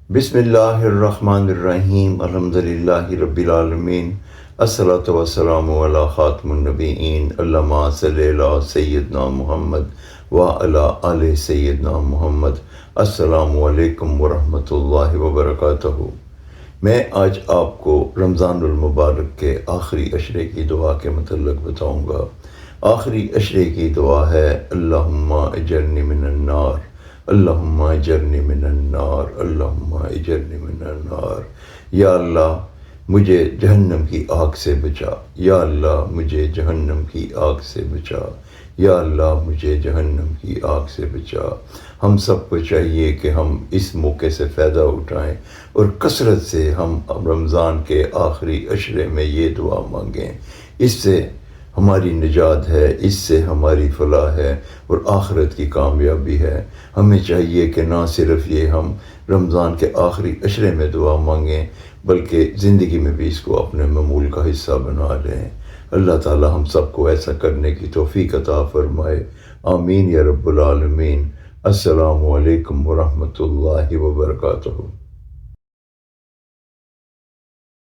بسم اللہ الرحمن الرحیم الحمدللہ رب العالمین الصلاۃ والسلام علی خاتم النبیین اللہم صلی علی سیدنا محمد وعلی آل سیدنا محمد۔ السلام علیکم ورحمۃ اللہ وبرکاتہ۔ میں آج آپ کو رمضان المبارک کے آخری عشرے کی دعا کے متعلق بتاؤں گا۔ آخری عشرے کی دعا ہے اللہم اجرنی من النار، اللہم اجرنی من النار، اللہم اجرنی من النار۔ یا اللہ مجھے جہنم کی آگ سے بچا، یا اللہ مجھے جہنم کی آگ سے بچا، یا اللہ مجھے جہنم کی آگ سے بچا۔ ہم سب کو چاہیے کہ ہم اس موقع سے فائدہ اٹھائیں اور کثرت سے ہم رمضان کے آخری عشرے میں یہ دعا مانگیں۔ اس سے ہماری نجات ہے، اس سے ہماری فلاح ہے اور آخرت کی کامیابی ہے۔ ہمیں چاہیے کہ نہ صرف یہ ہم رمضان کے آخری عشرے میں دعا مانگیں بلکہ زندگی میں بھی اس کو اپنے معمول کا حصہ بنا لیں۔ اللہ تعالی ہم سب کو ایسا کرنے کی توفیق عطا فرمائے، آمین یا رب العالمین۔ السلام علیکم ورحمۃ اللہ وبرکاتہ۔